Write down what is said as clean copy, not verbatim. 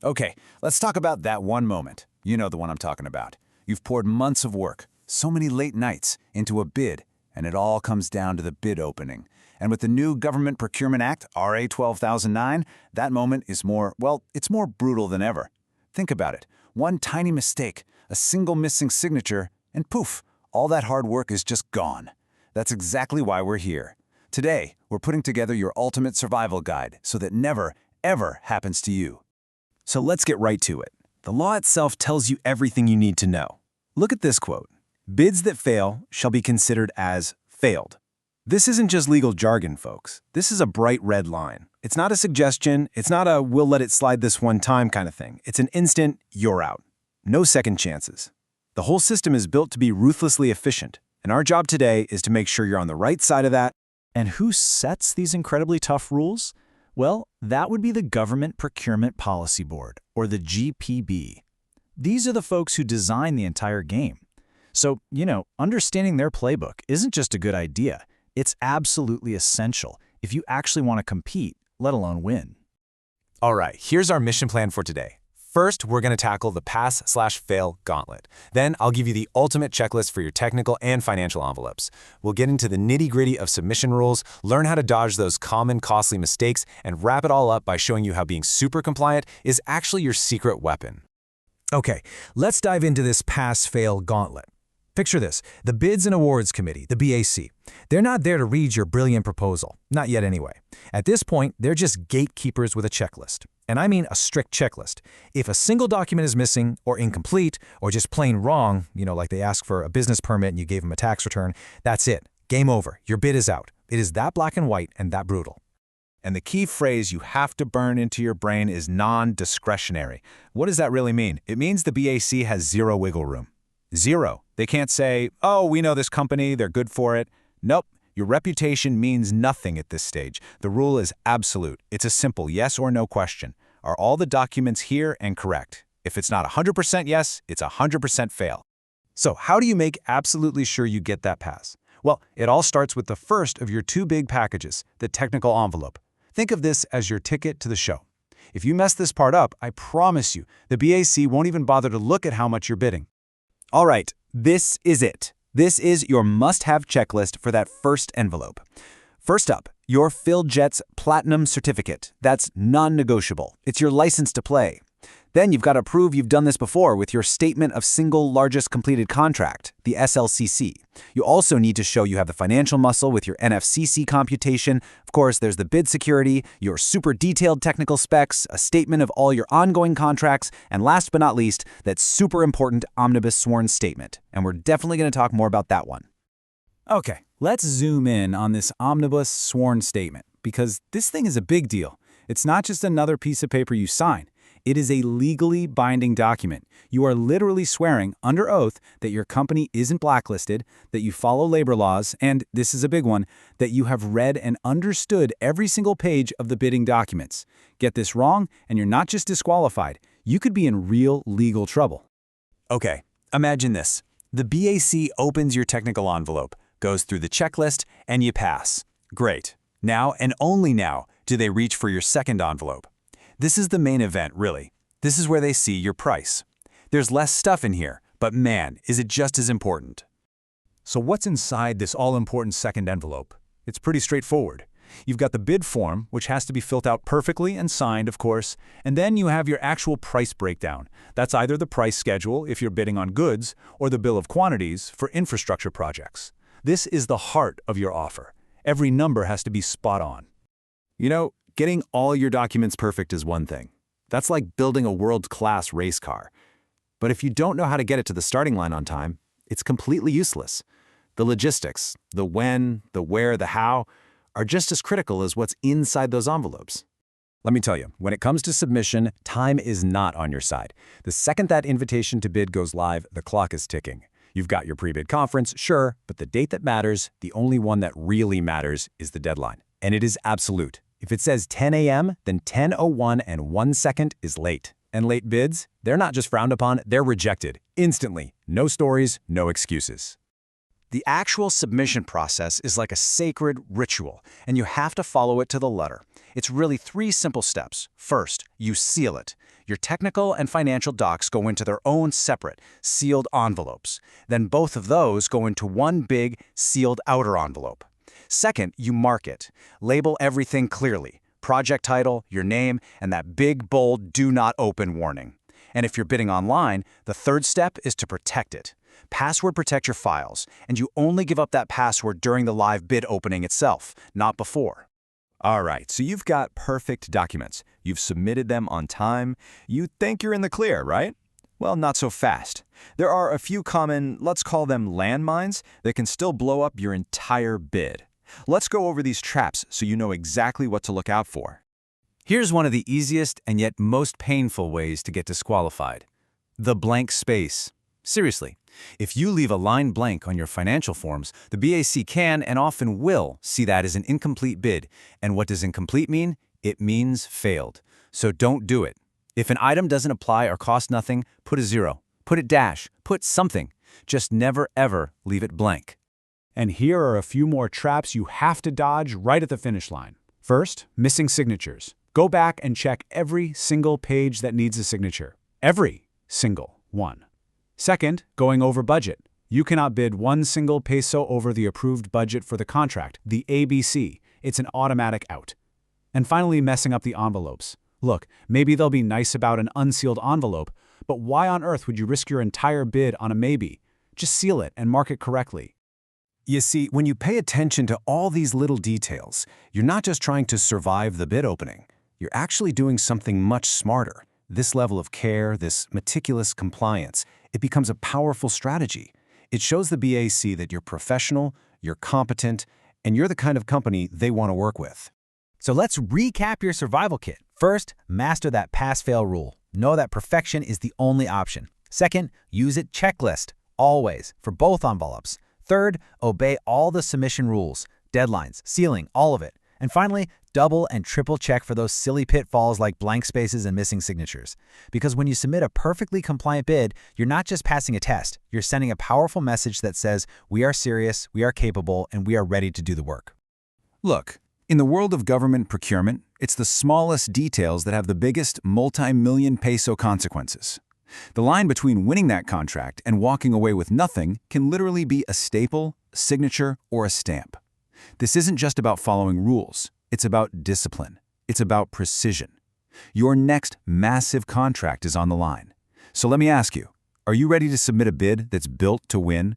Okay, let's talk about that one moment. You know the one I'm talking about. You've poured months of work, so many late nights, into a bid, and it all comes down to the bid opening. And with the new Government Procurement Act, RA 12009, that moment is it's more brutal than ever. Think about it. One tiny mistake, a single missing signature, and poof, all that hard work is just gone. That's exactly why we're here. Today, we're putting together your ultimate survival guide so that never, ever happens to you. So let's get right to it. The law itself tells you everything you need to know. Look at this quote. Bids that fail shall be considered as failed. This isn't just legal jargon, folks. This is a bright red line. It's not a suggestion. It's not a we'll let it slide this one time kind of thing. It's an instant, you're out. No second chances. The whole system is built to be ruthlessly efficient, and our job today is to make sure you're on the right side of that. And who sets these incredibly tough rules? Well, that would be the Government Procurement Policy Board, or the GPB. These are the folks who design the entire game. So, understanding their playbook isn't just a good idea. It's absolutely essential if you actually want to compete, let alone win. All right, here's our mission plan for today. First, we're going to tackle the pass/fail gauntlet. Then, I'll give you the ultimate checklist for your technical and financial envelopes. We'll get into the nitty-gritty of submission rules, learn how to dodge those common costly mistakes, and wrap it all up by showing you how being super compliant is actually your secret weapon. Okay, let's dive into this pass-fail gauntlet. Picture this, the Bids and Awards Committee, the BAC. They're not there to read your brilliant proposal, not yet anyway. At this point, they're just gatekeepers with a checklist. And I mean a strict checklist. If a single document is missing or incomplete or just plain wrong, like they ask for a business permit and you gave them a tax return, that's it. Game over. Your bid is out. It is that black and white and that brutal. And the key phrase you have to burn into your brain is non-discretionary. What does that really mean? It means the BAC has zero wiggle room. Zero. They can't say, oh, we know this company, they're good for it. Nope. Your reputation means nothing at this stage. The rule is absolute. It's a simple yes or no question. Are all the documents here and correct? If it's not 100% yes, it's 100% fail. So how do you make absolutely sure you get that pass? Well, it all starts with the first of your two big packages, the technical envelope. Think of this as your ticket to the show. If you mess this part up, I promise you, the BAC won't even bother to look at how much you're bidding. All right, this is it. This is your must-have checklist for that first envelope. First up, your PhilJet's Platinum Certificate. That's non-negotiable. It's your license to play. Then you've got to prove you've done this before with your Statement of Single Largest Completed Contract, the SLCC. You also need to show you have the financial muscle with your NFCC computation. Of course, there's the bid security, your super detailed technical specs, a statement of all your ongoing contracts, and last but not least, that super important omnibus sworn statement. And we're definitely going to talk more about that one. Okay, let's zoom in on this omnibus sworn statement, because this thing is a big deal. It's not just another piece of paper you sign. It is a legally binding document. You are literally swearing under oath that your company isn't blacklisted, that you follow labor laws, and, this is a big one, that you have read and understood every single page of the bidding documents. Get this wrong, and you're not just disqualified. You could be in real legal trouble. Okay, imagine this. The BAC opens your technical envelope, goes through the checklist, and you pass. Great. Now, and only now, do they reach for your second envelope. This is the main event, really. This is where they see your price. There's less stuff in here, but man, is it just as important. So what's inside this all-important second envelope? It's pretty straightforward. You've got the bid form, which has to be filled out perfectly and signed, of course, and then you have your actual price breakdown. That's either the price schedule if you're bidding on goods or the bill of quantities for infrastructure projects. This is the heart of your offer. Every number has to be spot on. Getting all your documents perfect is one thing. That's like building a world-class race car. But if you don't know how to get it to the starting line on time, it's completely useless. The logistics, the when, the where, the how, are just as critical as what's inside those envelopes. Let me tell you, when it comes to submission, time is not on your side. The second that invitation to bid goes live, the clock is ticking. You've got your pre-bid conference, sure, but the date that matters, the only one that really matters, is the deadline. And it is absolute. If it says 10 a.m., then 10:01 and 1 second is late. And late bids, they're not just frowned upon, they're rejected. Instantly. No stories, no excuses. The actual submission process is like a sacred ritual, and you have to follow it to the letter. It's really 3 simple steps. First, you seal it. Your technical and financial docs go into their own separate, sealed envelopes. Then both of those go into one big, sealed outer envelope. Second, you mark it. Label everything clearly. Project title, your name, and that big, bold "Do Not Open" warning. And if you're bidding online, the third step is to protect it. Password protect your files, and you only give up that password during the live bid opening itself, not before. All right, so you've got perfect documents. You've submitted them on time. You think you're in the clear, right? Well, not so fast. There are a few common, let's call them landmines, that can still blow up your entire bid. Let's go over these traps so you know exactly what to look out for. Here's one of the easiest and yet most painful ways to get disqualified. The blank space. Seriously, if you leave a line blank on your financial forms, the BAC can and often will see that as an incomplete bid. And what does incomplete mean? It means failed. So don't do it. If an item doesn't apply or cost nothing, put a 0, put a dash, put something. Just never ever leave it blank. And here are a few more traps you have to dodge right at the finish line. First, missing signatures. Go back and check every single page that needs a signature. Every single one. Second, going over budget. You cannot bid 1 single peso over the approved budget for the contract, the ABC. It's an automatic out. And finally, messing up the envelopes. Look, maybe they'll be nice about an unsealed envelope, but why on earth would you risk your entire bid on a maybe? Just seal it and mark it correctly. You see, when you pay attention to all these little details, you're not just trying to survive the bid opening. You're actually doing something much smarter. This level of care, this meticulous compliance, it becomes a powerful strategy. It shows the BAC that you're professional, you're competent, and you're the kind of company they want to work with. So let's recap your survival kit. First, master that pass-fail rule. Know that perfection is the only option. Second, use it checklist, always, for both envelopes. Third, obey all the submission rules, deadlines, sealing, all of it. And finally, double and triple check for those silly pitfalls like blank spaces and missing signatures. Because when you submit a perfectly compliant bid, you're not just passing a test. You're sending a powerful message that says, we are serious, we are capable, and we are ready to do the work. Look, in the world of government procurement, it's the smallest details that have the biggest multi-million peso consequences. The line between winning that contract and walking away with nothing can literally be a staple, a signature, or a stamp. This isn't just about following rules. It's about discipline. It's about precision. Your next massive contract is on the line. So let me ask you, are you ready to submit a bid that's built to win,